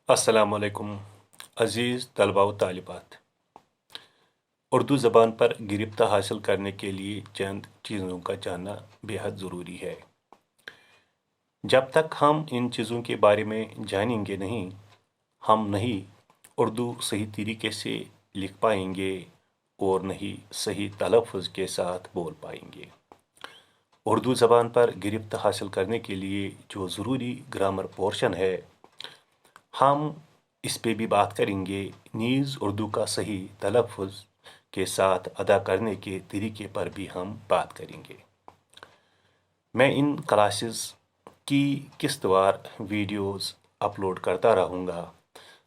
अस्सलामुअलैकुम अज़ीज़ तलबा व तालिबात। उर्दू ज़बान पर गिरफ्त हासिल करने के लिए चंद चीज़ों का जानना बेहद ज़रूरी है। जब तक हम इन चीज़ों के बारे में जानेंगे नहीं, हम नहीं उर्दू सही तरीके से लिख पाएंगे और नहीं सही तलफ़्फ़ुज़ के साथ बोल पाएंगे। उर्दू ज़बान पर गिरफ्त हासिल करने के लिए जो ज़रूरी ग्रामर पोर्शन है, हम इस पे भी बात करेंगे। नीज़ उर्दू का सही तलफ़्फ़ुज़ के साथ अदा करने के तरीके पर भी हम बात करेंगे। मैं इन क्लासेस की किस्तवार वीडियोस अपलोड करता रहूँगा।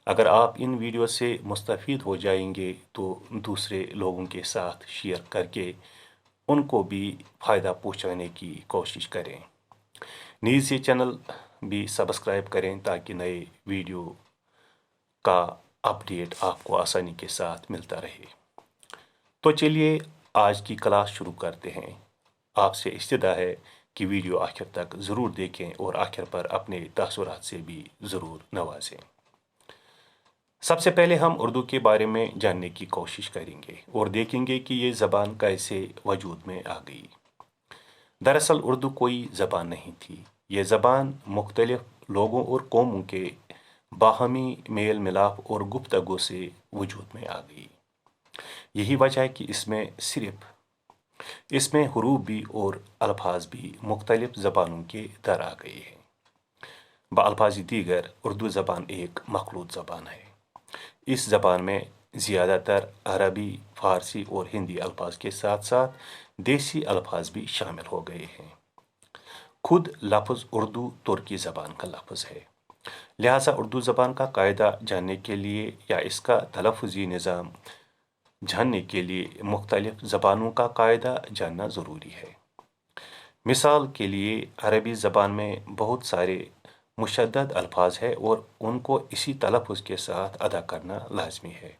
अगर आप इन वीडियो से मुस्तफ़ीद हो जाएंगे तो दूसरे लोगों के साथ शेयर करके उनको भी फ़ायदा पहुँचाने की कोशिश करें। नीज़ ये चैनल भी सब्सक्राइब करें ताकि नए वीडियो का अपडेट आपको आसानी के साथ मिलता रहे। तो चलिए आज की क्लास शुरू करते हैं। आपसे इस्तदा है कि वीडियो आखिर तक ज़रूर देखें और आखिर पर अपने तासुरात से भी ज़रूर नवाजें। सबसे पहले हम उर्दू के बारे में जानने की कोशिश करेंगे और देखेंगे कि ये ज़बान कैसे वजूद में आ गई। दरअसल उर्दू कोई ज़बान नहीं थी। ये ज़बान मुख्तलिफ लोगों और कौमों के बाहमी मेल मिलाप और गुफ्तगू से वजूद में आ गई। यही वजह है कि इसमें हरूफ भी और अल्फाज भी मुख्तलिफ ज़बानों के दर आ गए हैं। बअल्फाज़ दीगर उर्दू ज़बान एक मखलूत ज़बान है। इस ज़बान में ज़्यादातर अरबी, फ़ारसी और हिंदी अल्फाज के साथ साथ देसी अल्फाज भी शामिल हो गए हैं। खुद लफ्ज़ उर्दू तुर्की ज़बान का लफ्ज़ है, लिहाजा उर्दू ज़बान का कायदा जानने के लिए या इसका तलफ़्फ़ुज़ी निज़ाम जानने के लिए मुख्तलिफ ज़बानों का कायदा जानना ज़रूरी है। मिसाल के लिए अरबी ज़बान में बहुत सारे मुशद्दद अल्फाज है और उनको इसी तलफ़्फ़ुज़ के साथ अदा करना लाजमी है।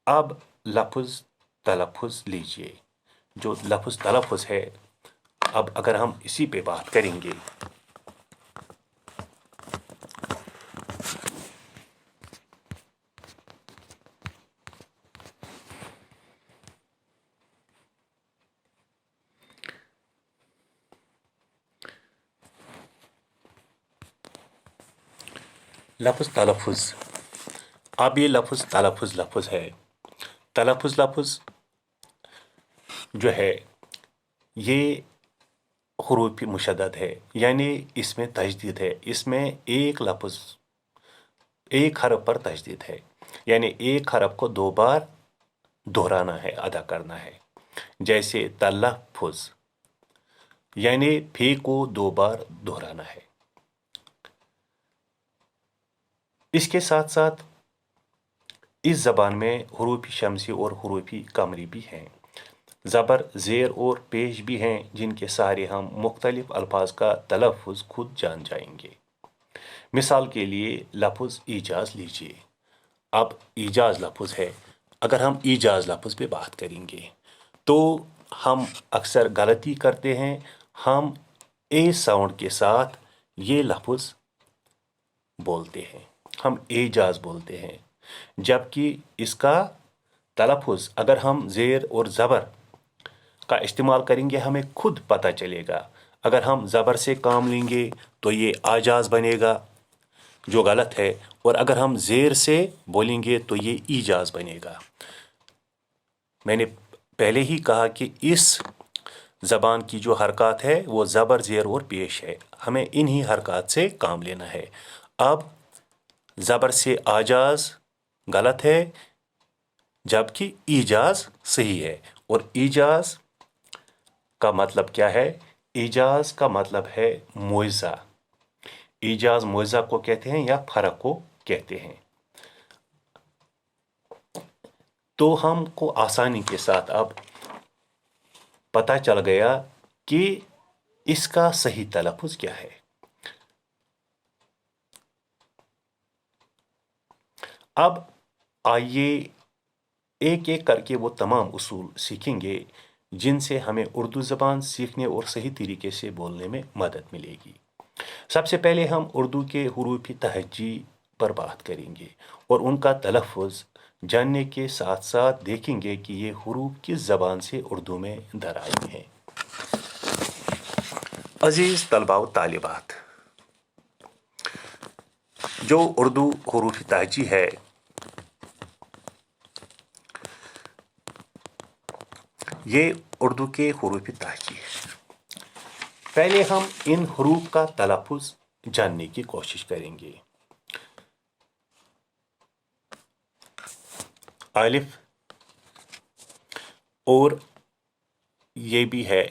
अब लफ्ज़ तलफ़्फ़ुज़ लीजिए। जो लफ्ज़ तलफ़्फ़ुज़ है, अब अगर हम इसी पे बात करेंगे लफ्ज़ तलफ़्फ़ुज़। अब ये लफ्ज़ लफ्ज़ है। तलफ़्फ़ुज़ जो है ये हरूफ मुशद्दद है, यानी इसमें तशदीद है। इसमें एक हरफ पर तशदीद है, यानी एक हरफ को दो बार दोहराना है, अदा करना है। जैसे तलफ़्फ़ुज़ यानी फे को दो बार दोहराना है। इसके साथ साथ इस ज़बान में हरूफ शमसी और हरूफ कमरी भी हैं। ज़बर, ज़ेर और पेश भी हैं जिनके सहारे हम मुख्तलिफ अल्फाज का तलफ़्फ़ुज़ खुद जान जाएंगे। मिसाल के लिए लफ्ज़ ईजाज़ लीजिए। अब ईजाज़ लफ्ज़ है। अगर हम ईजाज़ लफ्ज़ पे बात करेंगे तो हम अक्सर गलती करते हैं। हम ए साउंड के साथ ये लफ्ज़ बोलते हैं, हम एजाज बोलते हैं, जबकि इसका तलफ़्फ़ुज़ अगर हम ज़ेर और ज़बर का इस्तेमाल करेंगे हमें खुद पता चलेगा। अगर हम ज़बर से काम लेंगे तो ये आजाज बनेगा, जो गलत है, और अगर हम ज़ेर से बोलेंगे तो ये ईजाज बनेगा। मैंने पहले ही कहा कि इस ज़बान की जो हरकत है वो ज़बर, ज़ेर और पेश है, हमें इन्हीं हरकत से काम लेना है। अब ज़बर से आजाज गलत है जबकि ईजाज सही है। और ईजाज का मतलब क्या है? ईजाज का मतलब है मुआवजा। ईजाज मुआवजा को कहते हैं या फ़र्क को कहते हैं। तो हमको आसानी के साथ अब पता चल गया कि इसका सही तलफ़्फ़ुज़ क्या है। अब आइए एक एक करके वो तमाम उसूल सीखेंगे जिनसे हमें उर्दू ज़बान सीखने और सही तरीके से बोलने में मदद मिलेगी। सबसे पहले हम उर्दू के हरूफ तहज्जी پر بات کریں گے اور ان کا تلفظ جاننے کے ساتھ ساتھ دیکھیں گے کہ یہ حروف کس زبان سے اردو میں در آئے ہیں۔ عزیز طلباء و طالبات، جو اردو حروف تہجی ہے یہ اردو کے حروف تہجی ہے۔ پہلے ہم ان حروف کا تلفظ جاننے کی کوشش کریں گے۔ الف، اور یہ بھی ہے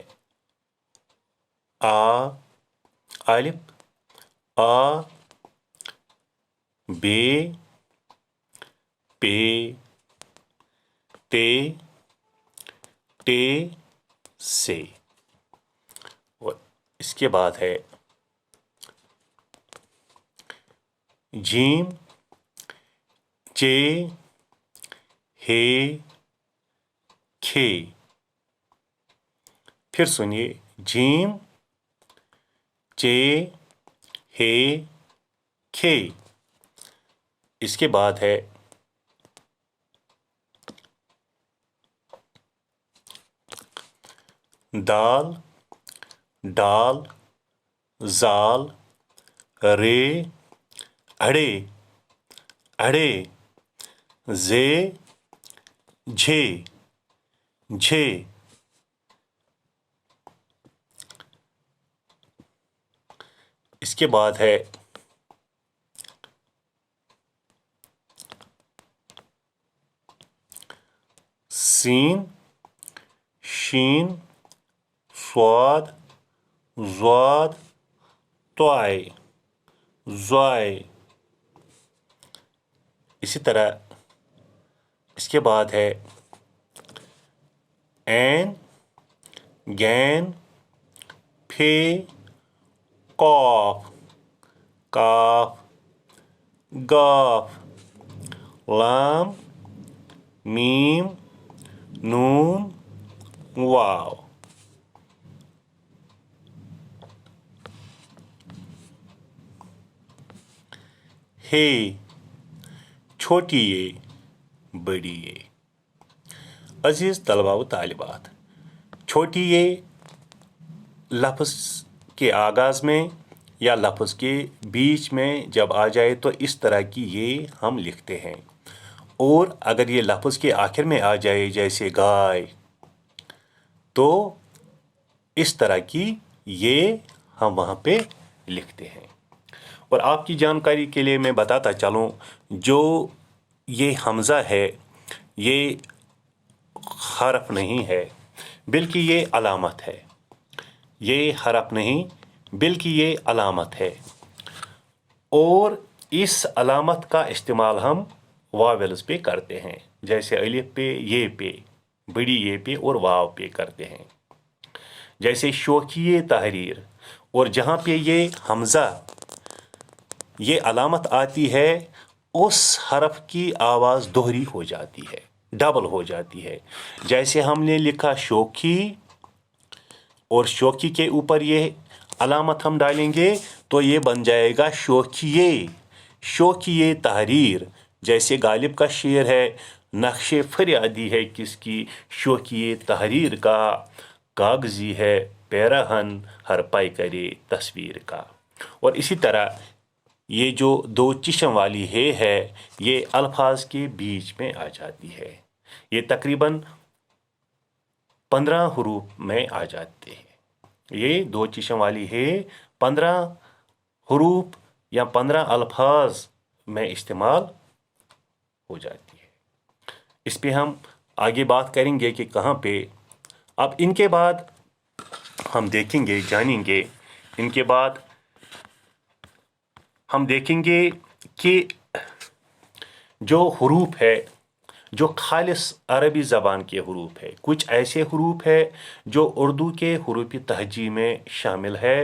آ، الف آ، بے، پے، تے، ٹے، سے، اور اس کے بعد ہے جیم، چے، ہے، کھے۔ پھر سنیے، جیم، چے، ہے، کھے۔ اس کے بعد ہے دال، ڈال، زال، رے، اڑے، اڑے، زے، جھے، جھے۔ اس کے بعد ہے سین، شین، صاد، ضاد، طائے، ضائے۔ اسی طرح اس کے بعد ہے عین، گین، پھے، قاف، کاف، گاف، لام، میم، نون، واو۔ ہے، چھوٹی اے، بڑی اے۔ عزیز طلباء و طالبات، چھوٹی اے لفظ کے آغاز میں یا لفظ کے بیچ میں جب آ جائے تو اس طرح کی یہ ہم لکھتے ہیں، اور اگر یہ لفظ کے آخر میں آ جائے جیسے گائے تو اس طرح کی یہ ہم وہاں پہ لکھتے ہیں۔ اور آپ کی جانکاری کے لیے میں بتاتا چلوں، جو یہ حمزہ ہے یہ حرف نہیں ہے بلکہ یہ علامت ہے۔ یہ حرف نہیں بلکہ یہ علامت ہے، اور اس علامت کا استعمال ہم واولز پہ کرتے ہیں، جیسے الف پہ، یہ پہ، بڑی یہ پہ اور واو پہ کرتے ہیں، جیسے شوخی تحریر۔ اور جہاں پہ یہ حمزہ یہ علامت آتی ہے اس حرف کی آواز دوہری ہو جاتی ہے، ڈبل ہو جاتی ہے۔ جیسے ہم نے لکھا شوخی، اور شوخی کے اوپر یہ علامت ہم ڈالیں گے تو یہ بن جائے گا شوخیے، شوخیے تحریر۔ جیسے غالب کا شعر ہے، نقش فریادی ہے کس کی، شوخیے تحریر کا، کاغذی ہے پیراہن، ہر پائی کرے تصویر کا۔ اور اسی طرح یہ جو دو چشم والی ہے یہ الفاظ کے بیچ میں آ جاتی ہے۔ یہ تقریباً 15 حروف میں آ جاتے ہیں۔ یہ دو چشم والی 15 حروف یا 15 الفاظ میں استعمال ہو جاتی ہے۔ اس پہ ہم آگے بات کریں گے کہ کہاں پہ۔ اب ان کے بعد ہم دیکھیں گے، جانیں گے، ان کے بعد ہم دیکھیں گے کہ جو حروف ہے جو خالص عربی زبان کے حروف ہے، کچھ ایسے حروف ہے جو اردو کے حروف تہجی میں شامل ہے،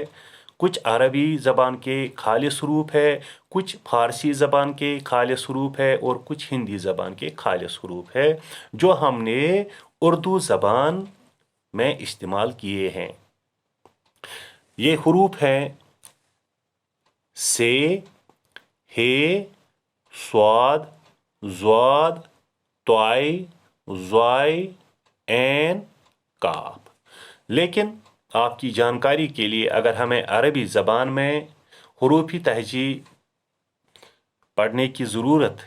کچھ عربی زبان کے خالص حروف ہے، کچھ فارسی زبان کے خالص حروف ہے، اور کچھ ہندی زبان کے خالص حروف ہے جو ہم نے اردو زبان میں استعمال کیے ہیں۔ یہ حروف ہیں سے، ہے، स्वाद, ज़्वाद, त्वाई, ज़्वाई, ऐन, काफ। लेकिन आपकी जानकारी के लिए अगर हमें अरबी ज़बान में हुरूफ़ी तहजी पढ़ने की ज़रूरत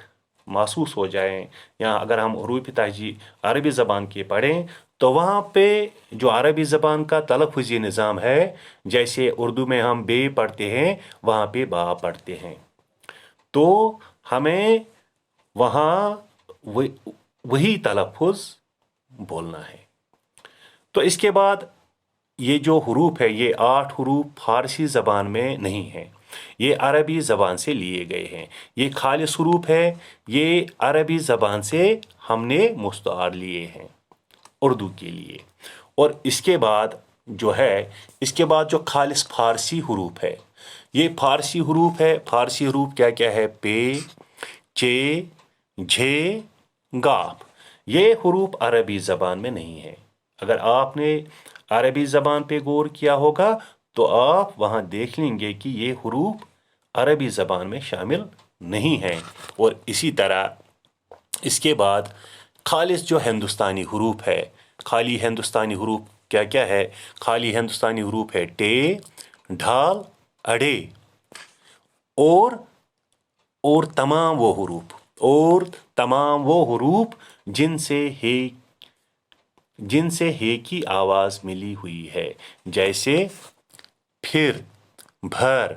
महसूस हो जाए, या अगर हम हुरूफ़ी तहजी अरबी ज़बान के पढ़ें, तो वहाँ पे जो अरबी ज़बान का तलफ़ुज़ी निज़ाम है, जैसे उर्दू में हम बे पढ़ते हैं, वहाँ पे बा पढ़ते हैं, तो हमें वहाँ वही तलफ़ुज़ बोलना है। तो इसके बाद ये जो हुरूफ है, ये 8 हुरूफ फारसी ज़बान में नहीं हैं, ये अरबी ज़बान से लिए गए हैं। ये खालिस हुरूफ है, ये अरबी ज़बान से हमने मुस्तार लिए हैं उर्दू के लिए। और इसके बाद जो है, इसके बाद जो खालिस फारसी हुरूफ है, ये फारसी हुरूफ है। फारसी हुरूफ क्या क्या है? पे, चे, झे, गाफ। ये हुरूफ अरबी ज़बान में नहीं है। अगर आपने अरबी ज़बान पे गौर किया होगा तो आप वहाँ देख लेंगे कि ये हुरूफ अरबी ज़बान में शामिल नहीं हैं। और इसी तरह इसके बाद खालिस जो हिंदुस्तानी हुरूफ है, खाली हिंदुस्तानी हुरूफ क्या क्या है? खाली हिंदुस्तानी हुरूफ है टे, ढाल, अड़े, और तमाम वो हुरूफ जिनसे हे की आवाज़ मिली हुई है, जैसे फिर, भर,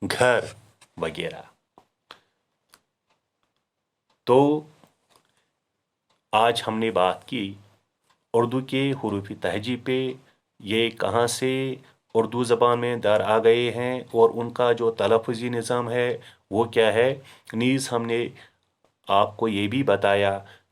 घर वगैरह। तो आज हमने बात की उर्दू के हुरूफ़ी तहजी पे, ये कहाँ से उर्दू ज़बान में दर आ गए हैं और उनका जो तलफ़ुज़ी निज़ाम है वो क्या है। नीज़ हमने आपको ये भी बताया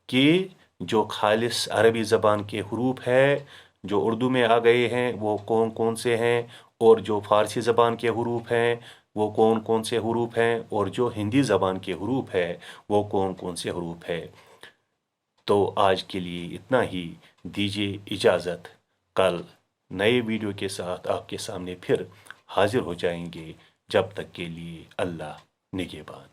कि जो खालिस अरबी ज़बान के हुरूफ है जो उर्दू में आ गए हैं वो कौन कौन से हैं, और जो फ़ारसी ज़बान के हुरूफ हैं वो कौन कौन से हुरूफ हैं, और जो हिंदी ज़बान के हुरूफ है वो कौन कौन से हुरूफ है। तो आज के लिए इतना ही, दीजिए इजाज़त। कल नए वीडियो के साथ आपके सामने फिर हाजिर हो जाएंगे। जब तक के लिए अल्लाह निगहबान।